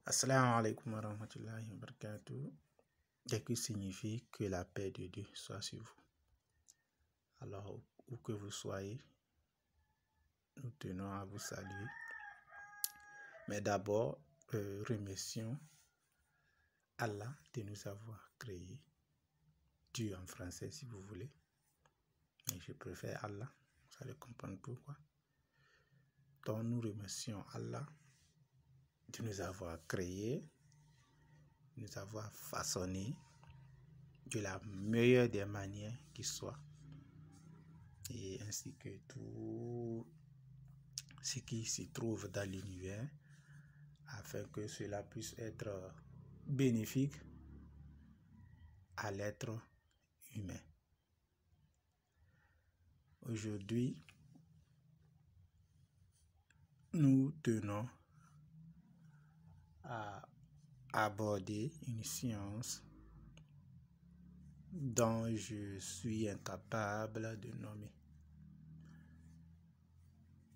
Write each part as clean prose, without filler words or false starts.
Assalamu alaikum wa rahmatullahi wa barakatuh. Qu'est-ce qui signifie que la paix de Dieu soit sur vous? Alors, où que vous soyez, nous tenons à vous saluer. Mais d'abord, remercions Allah de nous avoir créés. Dieu en français si vous voulez. Mais je préfère Allah. Vous allez comprendre pourquoi. Donc, nous remercions Allah de nous avoir créés, de nous avoir façonnés de la meilleure des manières qui soit, et ainsi que tout ce qui s'y trouve dans l'univers, afin que cela puisse être bénéfique à l'être humain. Aujourd'hui, nous tenons à aborder une science dont je suis incapable de nommer.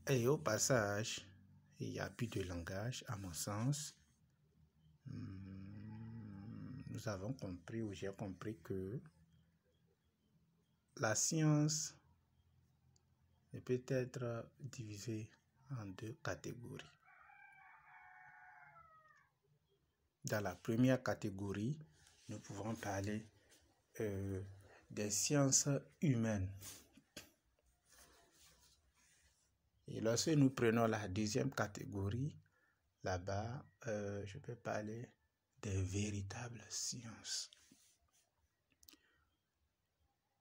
Et au passage, il n'y a plus de langage, à mon sens. Nous avons compris, ou j'ai compris, que la science peut être divisée en deux catégories. Dans la première catégorie, nous pouvons parler des sciences humaines. Et lorsque nous prenons la deuxième catégorie, là-bas, je peux parler des véritables sciences.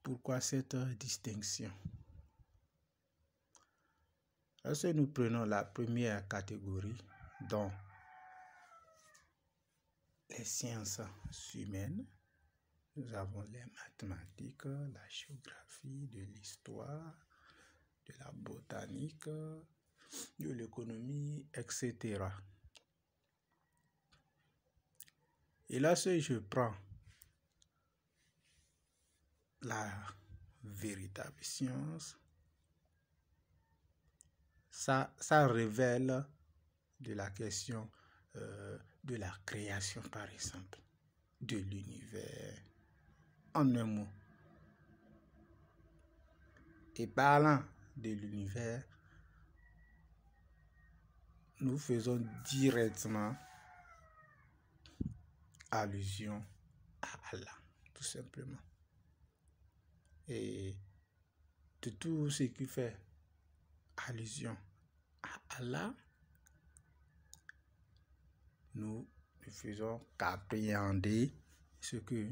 Pourquoi cette distinction? Lorsque nous prenons la première catégorie, dont les sciences humaines, nous avons les mathématiques, la géographie, de l'histoire, de la botanique, de l'économie, etc. Et là, si je prends la véritable science, ça révèle de la question de la création, par exemple, de l'univers, en un mot. Et parlant de l'univers, nous faisons directement allusion à Allah, tout simplement. Et de tout ce qui fait allusion à Allah, nous ne faisons qu'appréhender ce que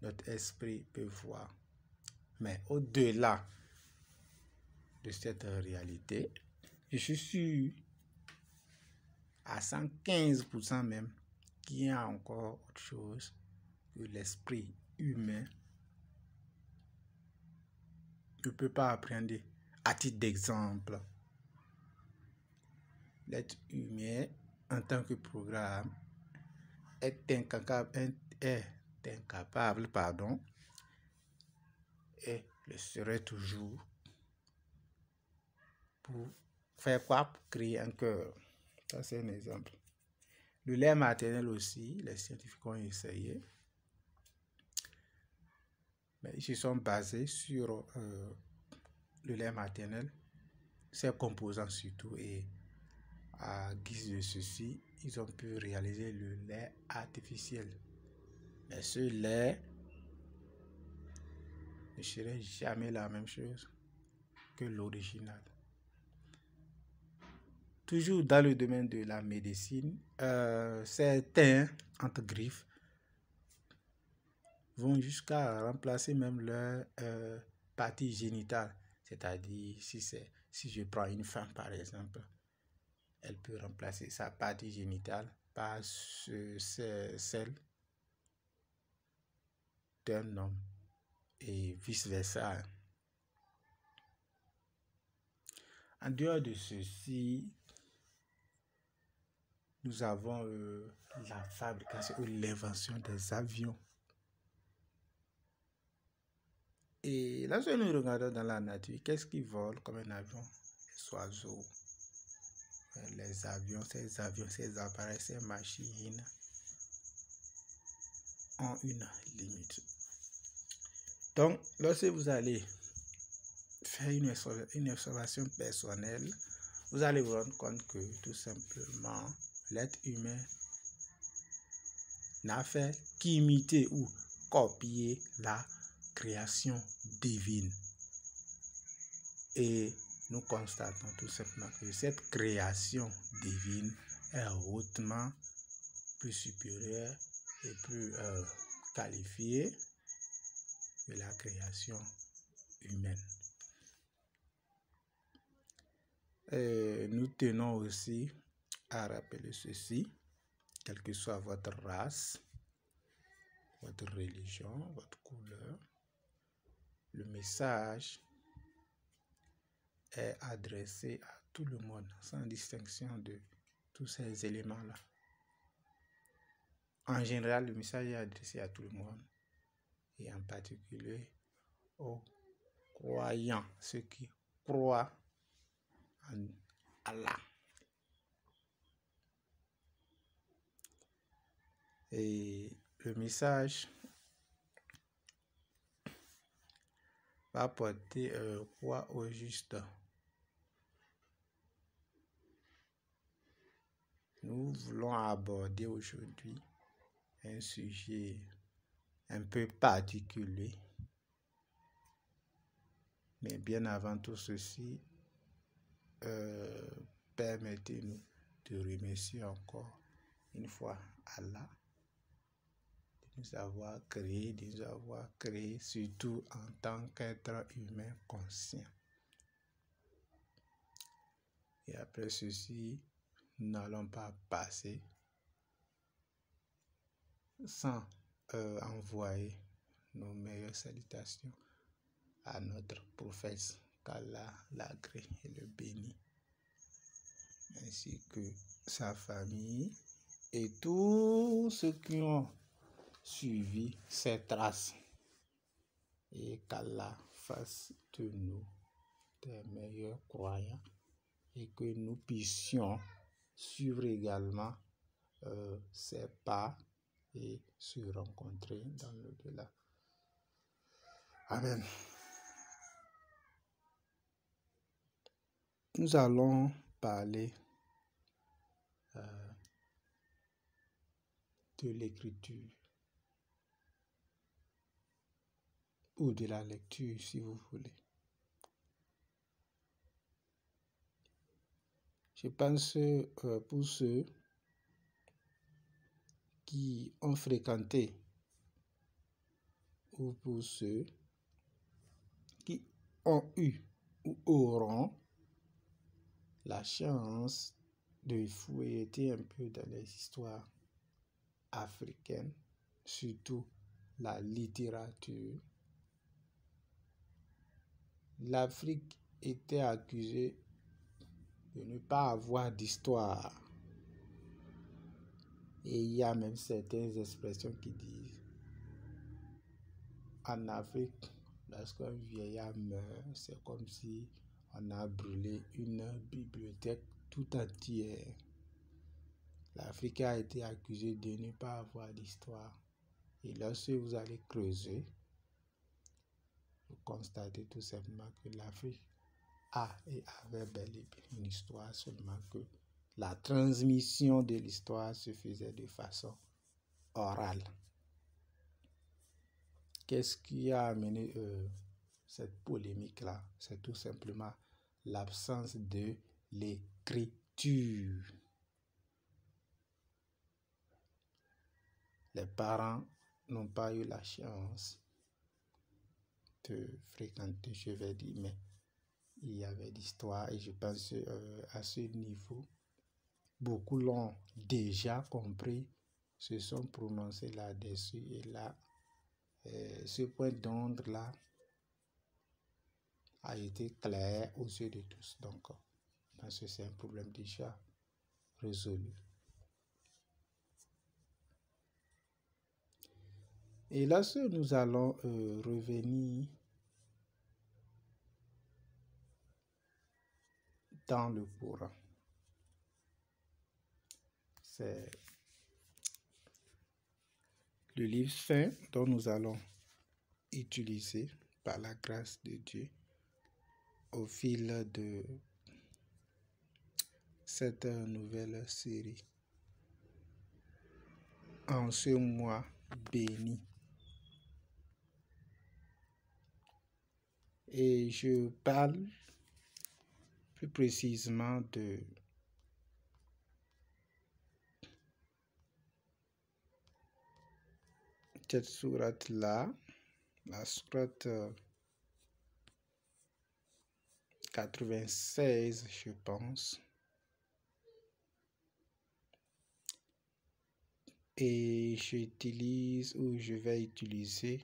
notre esprit peut voir. Mais au-delà de cette réalité, je suis sûr à 115% même qu'il y a encore autre chose que l'esprit humain ne peut pas appréhender. À titre d'exemple, l'être humain en tant que programme est incapable, et le serait toujours, pour faire quoi? Pour créer un cœur. Ça, c'est un exemple. Le lait maternel aussi, les scientifiques ont essayé, mais ils se sont basés sur le lait maternel, ses composants surtout, et à guise de ceci, ils ont pu réaliser le lait artificiel. Mais ce lait ne serait jamais la même chose que l'original. Toujours dans le domaine de la médecine, certains, entre griffes, vont jusqu'à remplacer même leur partie génitale. C'est-à-dire, si je prends une femme par exemple, elle peut remplacer sa partie génitale par celle d'un homme et vice-versa. En dehors de ceci, nous avons la fabrication ou l'invention des avions. Et lorsque nous regardons dans la nature, qu'est-ce qui vole comme un avion? Les oiseaux. les avions, ces appareils, ces machines ont une limite. Donc, lorsque vous allez faire une observation personnelle, vous allez vous rendre compte que tout simplement, l'être humain n'a fait qu'imiter ou copier la création divine. Et nous constatons tout simplement que cette création divine est hautement plus supérieure et plus qualifiée que la création humaine. Nous tenons aussi à rappeler ceci, quelle que soit votre race, votre religion, votre couleur, le message est adressé à tout le monde, sans distinction de tous ces éléments-là. En général, le message est adressé à tout le monde, et en particulier aux croyants, ceux qui croient en Allah. Et le message va porter quoi au juste? Nous voulons aborder aujourd'hui un sujet un peu particulier. Mais bien avant tout ceci, permettez-nous de remercier encore une fois Allah de nous avoir créé surtout en tant qu'être humain conscient. Et après ceci, nous n'allons pas passer sans envoyer nos meilleures salutations à notre prophète, qu'Allah l'agrée et le bénit, ainsi que sa famille et tous ceux qui ont suivi ses traces, et qu'Allah fasse de nous des meilleurs croyants et que nous puissions suivre également ses pas et se rencontrer dans l'au-delà. Amen. Nous allons parler de l'écriture ou de la lecture, si vous voulez. Je pense pour ceux qui ont fréquenté ou pour ceux qui ont eu ou auront la chance de fouiller un peu dans les histoires africaines, surtout la littérature. L'Afrique était accusée de ne pas avoir d'histoire. Et il y a même certaines expressions qui disent en Afrique, lorsqu'un vieillard meurt, c'est comme si on a brûlé une bibliothèque tout entière. L'Afrique a été accusée de ne pas avoir d'histoire. Et lorsque vous allez creuser, vous constatez tout simplement que l'Afrique a et avait bel et bien une histoire, seulement que la transmission de l'histoire se faisait de façon orale. Qu'est-ce qui a amené cette polémique-là? C'est tout simplement l'absence de l'écriture. Les parents n'ont pas eu la chance de fréquenter, je vais dire, mais il y avait d'histoire et je pense à ce niveau, beaucoup l'ont déjà compris, se sont prononcés là-dessus et là, ce point d'ordre-là a été clair aux yeux de tous. Donc, je pense que c'est un problème déjà résolu. Et là, nous allons revenir dans le Coran. c'est le livre saint dont nous allons utiliser par la grâce de Dieu au fil de cette nouvelle série. En ce mois béni. Et je parle plus précisément de cette sourate-là, la sourate 96, je pense. Et je vais utiliser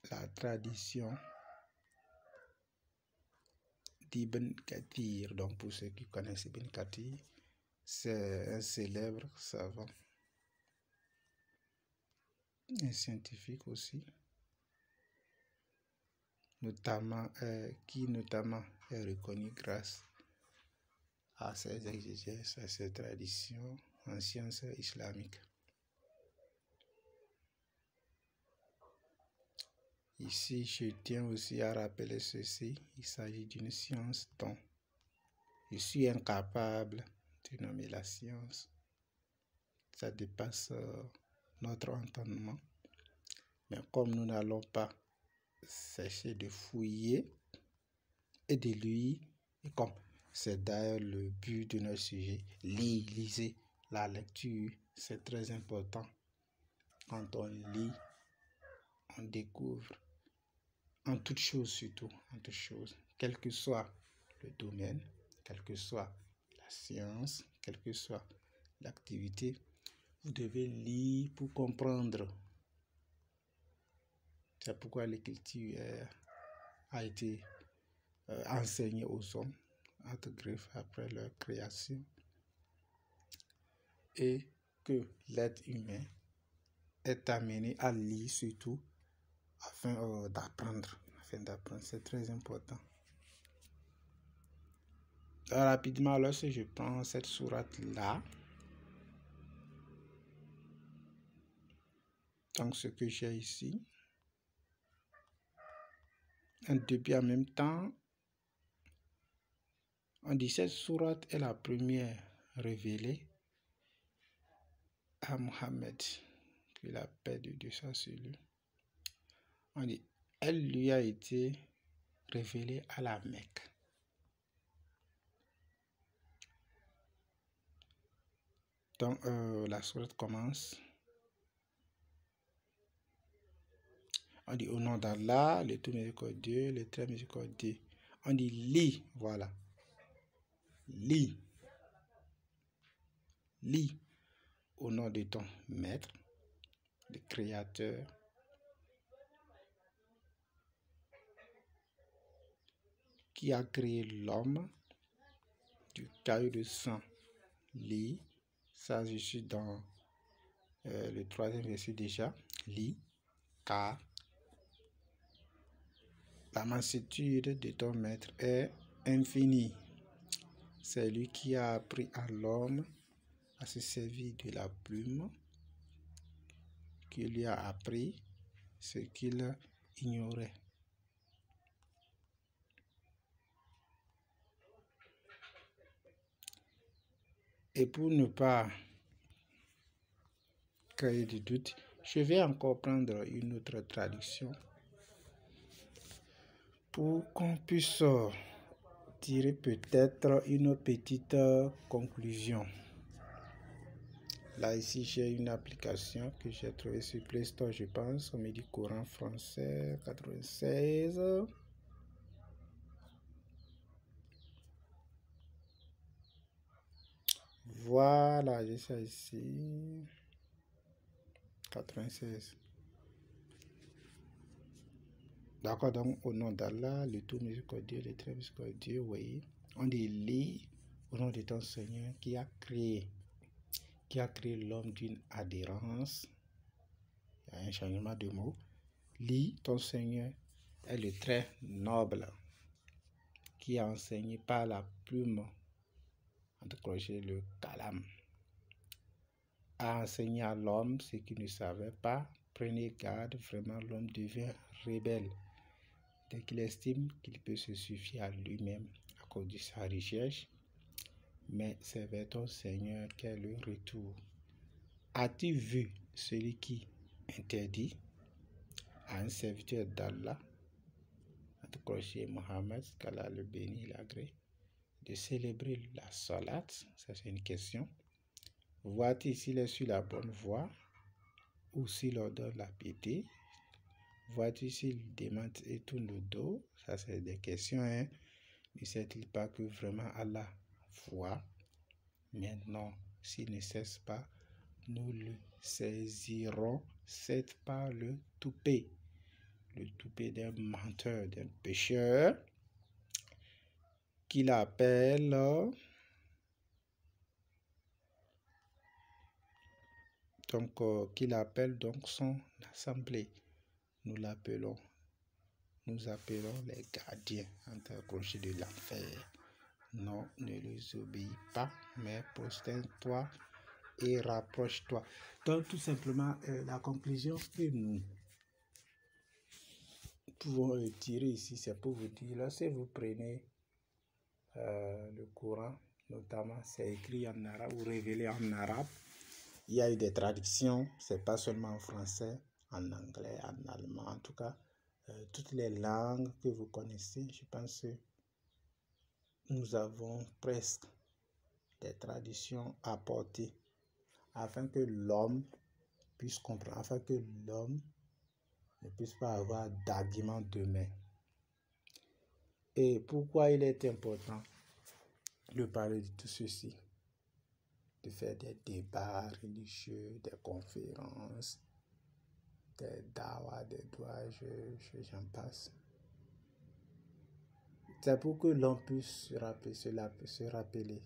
la tradition d'Ibn Kathir. Donc pour ceux qui connaissent Ibn Kathir, c'est un célèbre savant, un scientifique aussi, qui notamment est reconnu grâce à ses exégèses, à ses traditions en sciences islamiques. Ici, je tiens aussi à rappeler ceci, il s'agit d'une science dont je suis incapable de nommer la science. Ça dépasse notre entendement. Mais comme nous n'allons pas cesser de fouiller et de lire, et comme c'est d'ailleurs le but de notre sujet, lisez la lecture, c'est très important. Quand on lit, on découvre en toute chose, surtout en toute chose, quel que soit le domaine, quelle que soit la science, quelle que soit l'activité, vous devez lire pour comprendre. C'est pourquoi l'écriture a été enseignée aux hommes entre griffes après leur création, et que l'être humain est amené à lire surtout afin d'apprendre. C'est très important. Rapidement, lorsque je prends cette sourate-là, donc ce que j'ai ici, un début en même temps, on dit cette sourate est la première révélée à Mohammed, que la paix de Dieu soit sur lui. On dit, elle lui a été révélée à la Mecque. Donc, la sourate commence. On dit au nom d'Allah, le tout miséricordieux, le très miséricordieux. On dit lis, voilà. Lis. Lis au nom de ton maître, le créateur, qui a créé l'homme du caillou de sang. Lis. Ça, je suis dans le 3e verset déjà. Lis, car la mansuétude de ton maître est infinie. C'est lui qui a appris à l'homme à se servir de la plume, qui lui a appris ce qu'il ignorait. Et pour ne pas créer de doute, je vais encore prendre une autre traduction pour qu'on puisse tirer peut-être une petite conclusion. Là, ici, j'ai une application que j'ai trouvée sur Play Store, je pense. On me dit Coran français 96. Voilà, j'ai ça ici. 96. D'accord, donc au nom d'Allah, le tout miséricordieux, le très miséricordieux, oui. On dit lis au nom de ton Seigneur qui a créé l'homme d'une adhérence. Il y a un changement de mot. Lis, ton Seigneur est le très noble qui a enseigné par la plume, en entre crochets le kalam, a enseigné à l'homme ce qu'il ne savait pas. Prenez garde, vraiment l'homme devient rebelle dès qu'il estime qu'il peut se suffire à lui-même à cause de sa richesse. Mais c'est vers ton Seigneur qu'est le retour. As-tu vu celui qui interdit à un serviteur d'Allah, entre crochets Mohammed, qu'Allah le bénit, l'agrée, de célébrer la salat? Ça c'est une question. Vois-tu s'il est sur la bonne voie ou s'il ordonne la piété? Vois-tu s'il démente et tourne le dos? Ça c'est des questions. Ne sait-il pas que vraiment Allah voit? Maintenant, s'il ne cesse pas, nous le saisirons. C'est par le toupet d'un menteur, d'un pécheur, qu'il appelle donc son assemblée. Nous appelons les gardiens entre crochets de l'enfer. Non, ne les obéis pas, mais prosterne-toi et rapproche-toi. Donc tout simplement, la conclusion que nous pouvons tirer ici, c'est pour vous dire, lorsque vous prenez le Coran, notamment c'est écrit en arabe ou révélé en arabe, il y a eu des traductions, c'est pas seulement en français, en anglais, en allemand, en tout cas, toutes les langues que vous connaissez, je pense que nous avons presque des traductions apportées afin que l'homme puisse comprendre, afin que l'homme ne puisse pas avoir d'argument demain. Et pourquoi il est important de parler de tout ceci, de faire des débats religieux, des conférences, des dawas, des doigts, j'en passe. C'est pour que l'on puisse se rappeler.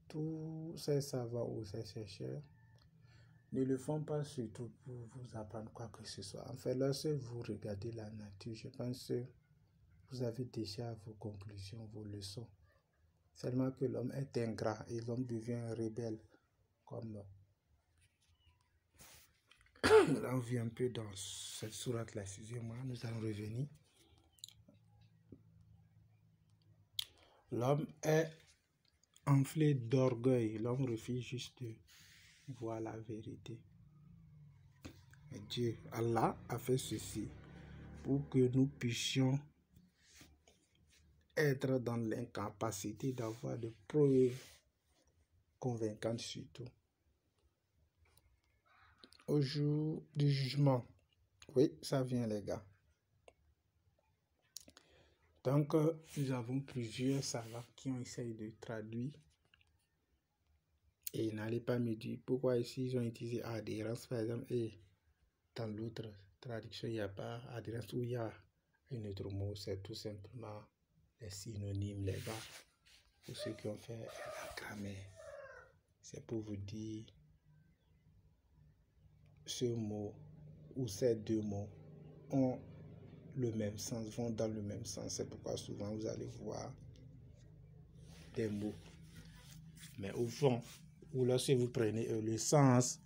Tous ces savants ou ces chercheurs ne le font pas surtout pour vous apprendre quoi que ce soit. En fait, lorsque vous regardez la nature, je pense que vous avez déjà vos conclusions, vos leçons. Seulement que l'homme est ingrat et l'homme devient rebelle. Comme là, on vit un peu dans cette sourate, la 6e mois, nous allons revenir. L'homme est enflé d'orgueil. L'homme refuse juste de voir la vérité. Et Dieu, Allah, a fait ceci pour que nous puissions être dans l'incapacité d'avoir de preuves convaincantes surtout. Au jour du jugement, oui, ça vient les gars. Donc, nous avons plusieurs savants qui ont essayé de traduire. Et n'allez pas me dire pourquoi ici ils ont utilisé adhérence par exemple et dans l'autre traduction il n'y a pas adhérence ou il y a un autre mot. C'est tout simplement les synonymes, les bas. Pour ceux qui ont fait la grammaire, c'est pour vous dire ce mot ou ces deux mots ont le même sens, vont dans le même sens. C'est pourquoi souvent vous allez voir des mots. Mais au fond, ou lorsque vous prenez le sens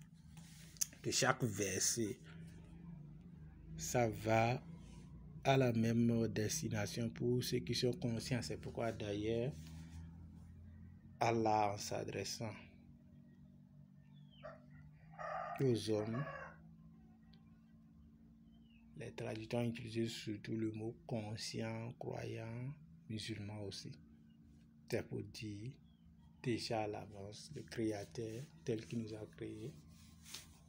de chaque verset, ça va à la même destination pour ceux qui sont conscients. C'est pourquoi d'ailleurs, Allah, en s'adressant aux hommes, les traducteurs ont utilisé surtout le mot conscient, croyant, musulman aussi. C'est pour dire déjà à l'avance, le Créateur tel qu'il nous a créés,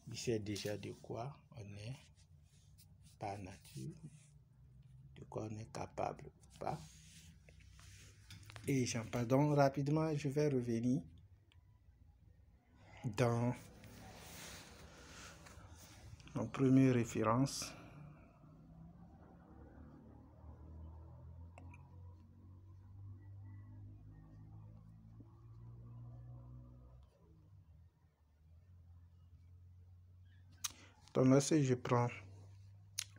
il sait déjà de quoi on est par nature, de quoi on est capable ou pas. Et j'en parle donc rapidement, je vais revenir dans nos premières références. Donc là, si je prends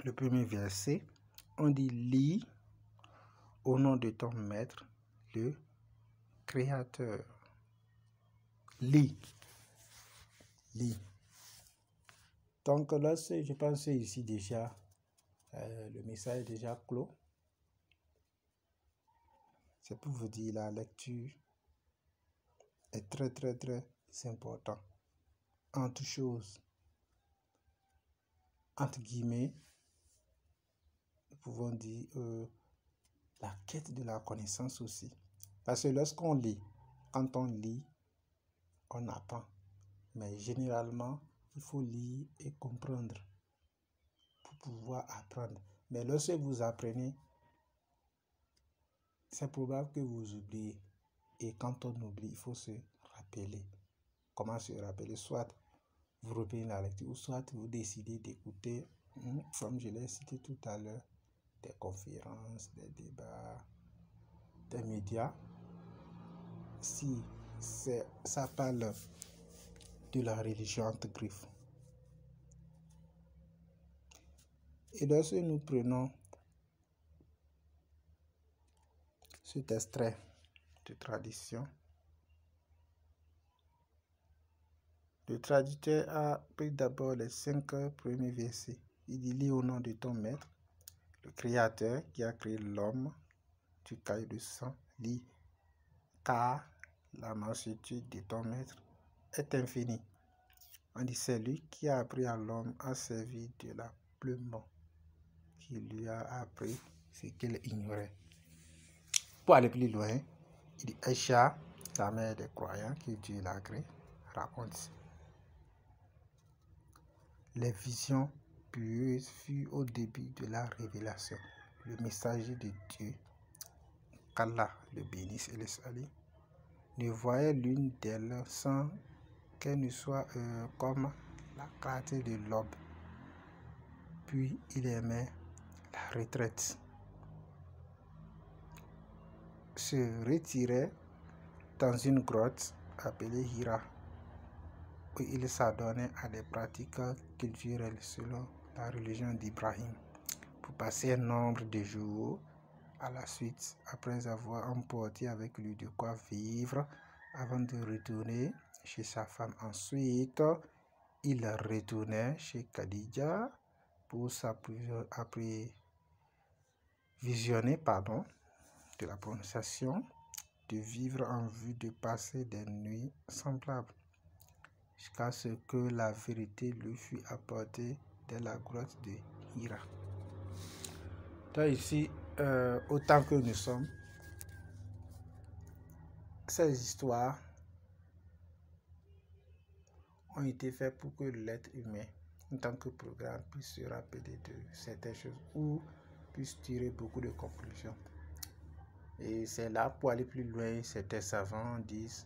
le premier verset, on dit « Lis au nom de ton maître le Créateur. Lis. Donc là, je pense ici déjà, le message est déjà clos. C'est pour vous dire, la lecture est très important. Entre choses, entre guillemets, nous pouvons dire la quête de la connaissance aussi. Parce que lorsqu'on lit, quand on lit, on apprend. Mais généralement, il faut lire et comprendre pour pouvoir apprendre. Mais lorsque vous apprenez, c'est probable que vous oubliez. Et quand on oublie, il faut se rappeler. Comment se rappeler? Soit vous reprenez la lecture, ou soit vous décidez d'écouter, comme je l'ai cité tout à l'heure, des conférences, des débats, des médias. Si ça parle de la religion entre griffes. Et lorsque nous prenons cet extrait de tradition, le traducteur a pris d'abord les 5 premiers versets. Il dit: lis au nom de ton maître, le Créateur qui a créé l'homme du caillou de sang. Lis, car la mansuétude de ton maître est infinie. On dit: c'est lui qui a appris à l'homme à servir de la plume, qui lui a appris ce qu'il ignorait. Pour aller plus loin, il dit: Aïcha, la mère des croyants, que Dieu l'a créée, raconte. Les visions pieuses furent au début de la révélation. Le messager de Dieu, qu'Allah le bénisse et le salue, ne voyait l'une d'elles sans qu'elle ne soit comme la clarté de l'aube. Puis il aimait la retraite, se retirait dans une grotte appelée Hira, où il s'adonnait à des pratiques culturelles selon la religion d'Ibrahim, pour passer un nombre de jours. À la suite, après avoir emporté avec lui de quoi vivre, avant de retourner chez sa femme. Ensuite, il retournait chez Khadija pour s'approvisionner de la prononciation, de vivre en vue de passer des nuits semblables, jusqu'à ce que la vérité lui fût apportée dans la grotte de Hira. Donc ici, autant que nous sommes, ces histoires ont été faites pour que l'être humain, en tant que programme, puisse se rappeler de certaines choses ou puisse tirer beaucoup de conclusions. Et c'est là, pour aller plus loin, certains savants disent,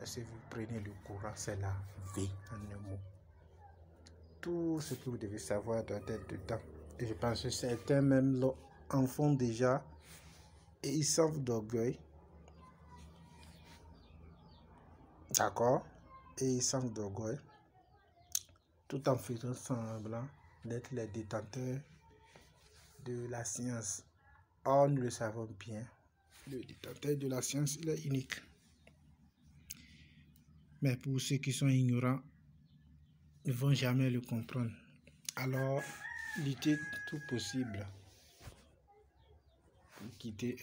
si vous prenez le courant, c'est la vie en un mot. Tout ce que vous devez savoir doit être dedans. Et je pense que certains même en font déjà et ils s'enflent d'orgueil. D'accord? Et ils s'enflent d'orgueil, tout en faisant semblant d'être les détenteurs de la science. Or, nous le savons bien, le détenteur de la science, il est unique. Mais pour ceux qui sont ignorants, ne vont jamais le comprendre. Alors, lutter tout possible pour quitter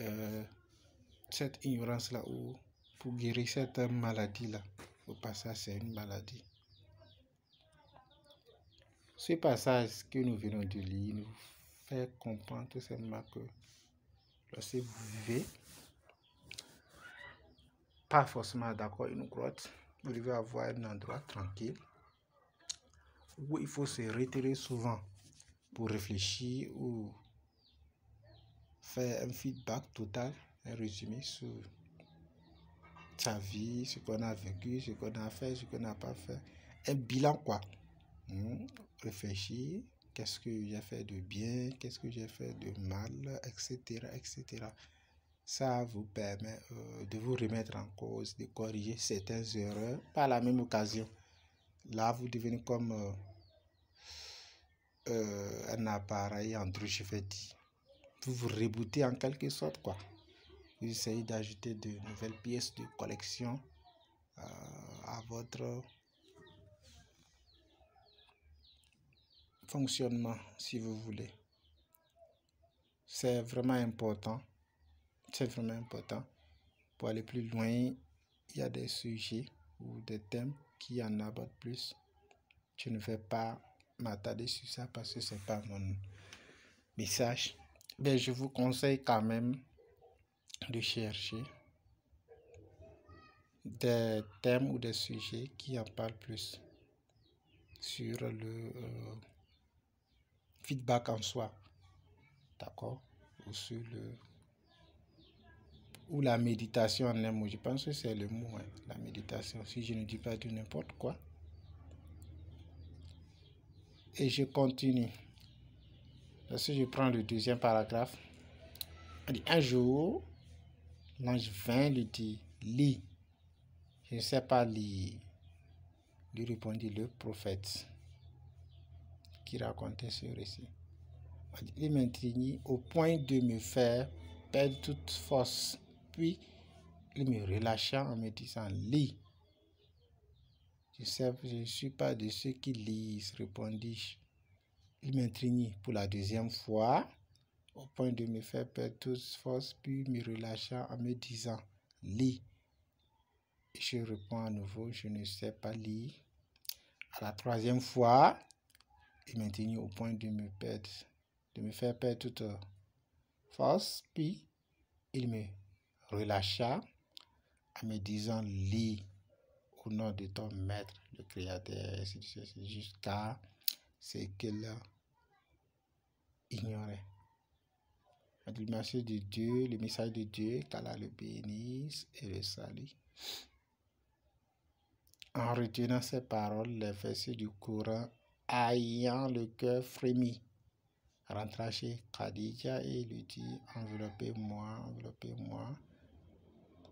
cette ignorance-là ou pour guérir cette maladie-là. Au passage, c'est une maladie. Ce passage que nous venons de lire nous fait comprendre tout simplement que lorsque vous vivez, pas forcément d'accord une grotte, vous devez avoir un endroit tranquille où il faut se retirer souvent pour réfléchir ou faire un feedback total, un résumé sur sa vie, ce qu'on a vécu, ce qu'on a fait, ce qu'on n'a pas fait. Un bilan quoi. Réfléchir, qu'est-ce que j'ai fait de bien, qu'est-ce que j'ai fait de mal, etc. etc. Ça vous permet de vous remettre en cause, de corriger certaines erreurs par la même occasion. Là, vous devenez comme un appareil Android, je vais dire. Vous vous rebootez en quelque sorte, quoi. Vous essayez d'ajouter de nouvelles pièces de collection à votre fonctionnement, si vous voulez. C'est vraiment important. C'est vraiment important. Pour aller plus loin, il y a des sujets ou des thèmes qui en abordent plus. Je ne vais pas m'attarder sur ça parce que ce n'est pas mon message. Mais je vous conseille quand même de chercher des thèmes ou des sujets qui en parlent plus sur le feedback en soi, d'accord, ou sur la méditation en un mot. Je pense que c'est le mot, hein, la méditation, si je ne dis pas de n'importe quoi. Et je continue. Parce que je prends le deuxième paragraphe. On dit, un jour, l'ange vint lui dit, lis. Je ne sais pas lire. Lui répondit le prophète qui racontait ce récit. Il m'intrignit au point de me faire perdre toute force. Puis, il me relâcha en me disant, lis. Je ne suis pas de ceux qui lisent, répondis-je. Il m'intrignit pour la deuxième fois, au point de me faire perdre toute force, puis me relâcha en me disant, lis. Je réponds à nouveau, je ne sais pas lire. À la troisième fois, il m'intrignit au point de me faire perdre toute force, puis il me relâcha en me disant, lis au nom de ton maître, le Créateur, jusqu'à ce qu'il ignorait. Le message de Dieu, qu'Allah le bénisse et le salue. En retenant ces paroles, les versets du Coran, ayant le cœur frémi, rentra chez Khadija et lui dit, enveloppez-moi.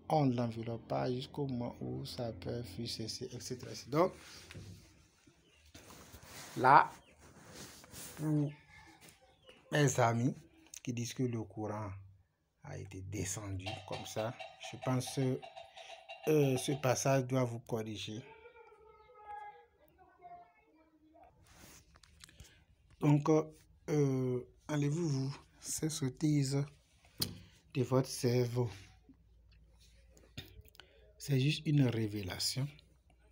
On ne l'enveloppa jusqu'au moment où sa peur fut cessée, etc. Donc, là, pour mes amis qui disent que le Coran a été descendu comme ça, je pense que ce passage doit vous corriger. Donc, enlevez-vous ces sottises de votre cerveau. C'est juste une révélation,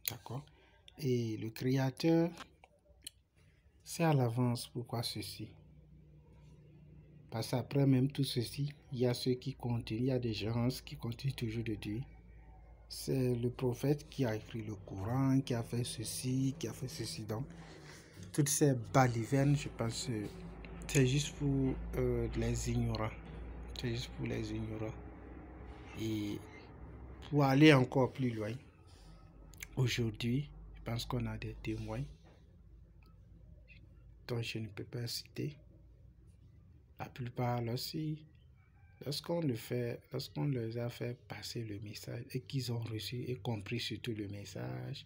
d'accord? Et le Créateur sait à l'avance pourquoi ceci. Parce qu'après même tout ceci, il y a ceux qui continuent, il y a des gens qui continuent toujours de dire, c'est le prophète qui a écrit le Coran, qui a fait ceci, qui a fait ceci. Donc, toutes ces balivernes, je pense que c'est juste pour les ignorants. C'est juste pour les ignorants. Et pour aller encore plus loin, aujourd'hui, je pense qu'on a des témoins dont je ne peux pas citer. La plupart, lorsqu'on les a fait passer le message et qu'ils ont reçu et compris surtout le message,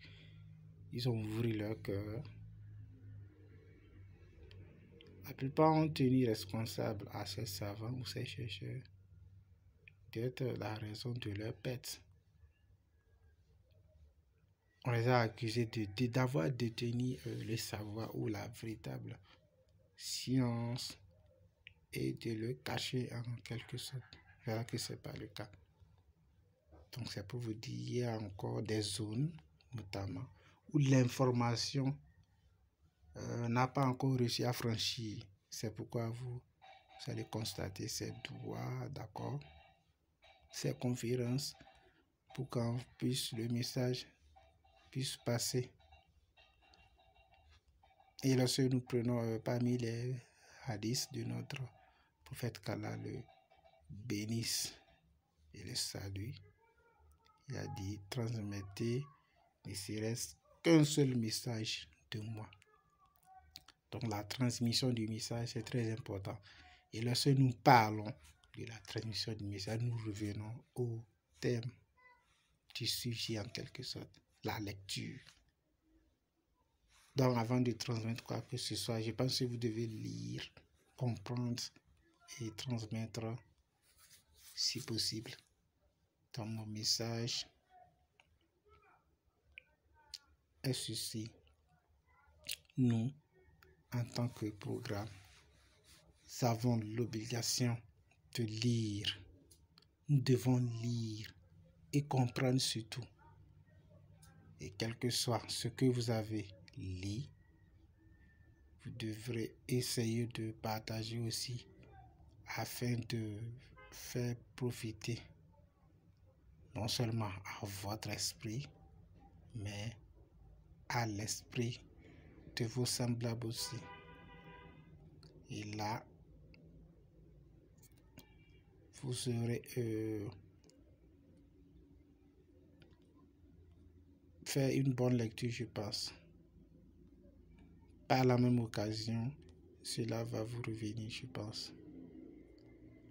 ils ont ouvert leur cœur. La plupart ont tenu responsable à ces savants ou ces chercheurs d'être la raison de leur perte. On les a accusés d'avoir détenu le savoir ou la véritable science et de le cacher en quelque sorte. Voilà que ce n'est pas le cas. Donc c'est pour vous dire, il y a encore des zones, notamment, où l'information n'a pas encore réussi à franchir. C'est pourquoi vous allez constater ces doigts, d'accord, ces conférences, pour qu'en puisse le message puisse passer. Et lorsque nous prenons parmi les hadiths de notre prophète, qu'Allah le bénisse et le salue, il a dit, transmettez ne serait-ce qu'un seul message de moi. Donc la transmission du message, c'est très important. Et lorsque nous parlons de la transmission du message, nous revenons au thème du sujet en quelque sorte, la lecture. Donc avant de transmettre quoi que ce soit, je pense que vous devez lire, comprendre et transmettre si possible. Donc mon message est ceci. Nous, en tant que programme, avons l'obligation de lire. Nous devons lire et comprendre surtout. Et quel que soit ce que vous avez lu, vous devrez essayer de partager aussi afin de faire profiter non seulement à votre esprit, mais à l'esprit de vos semblables aussi. Et là, vous aurez fait une bonne lecture, je pense. Par la même occasion, cela va vous revenir, je pense.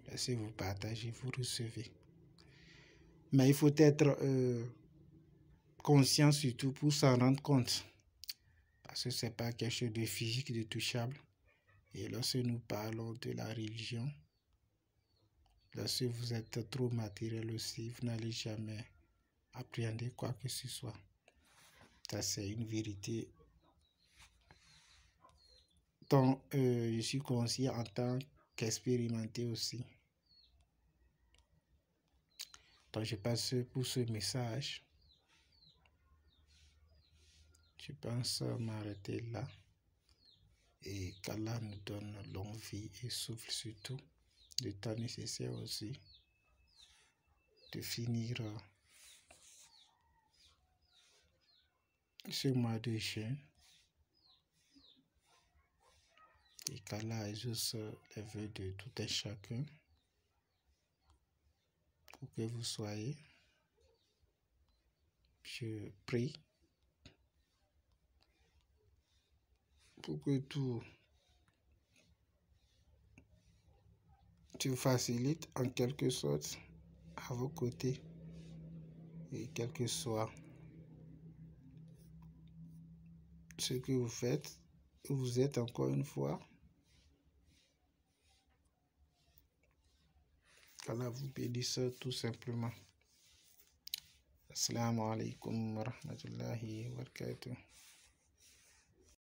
Laissez-vous partager, vous recevez. Mais il faut être conscient surtout pour s'en rendre compte. Parce que ce n'est pas quelque chose de physique, de touchable. Et lorsque nous parlons de la religion, lorsque vous êtes trop matériel aussi, vous n'allez jamais appréhender quoi que ce soit. Ça, c'est une vérité dont je suis conscient en tant qu'expérimenté aussi. Donc, je passe pour ce message. Je pense m'arrêter là. Et qu'Allah nous donne longue vie et souffle surtout le temps nécessaire aussi de finir ce mois de juin. Et qu'Allah exauce les vœux de tout un chacun pour que vous soyez. Je prie pour que tout se facilite en quelque sorte à vos côtés et quel que soit ce que vous faites, vous êtes encore une fois. qu'Allah vous bénisse tout simplement. Assalamu alaikum wa rahmatullahi wa barakatuh.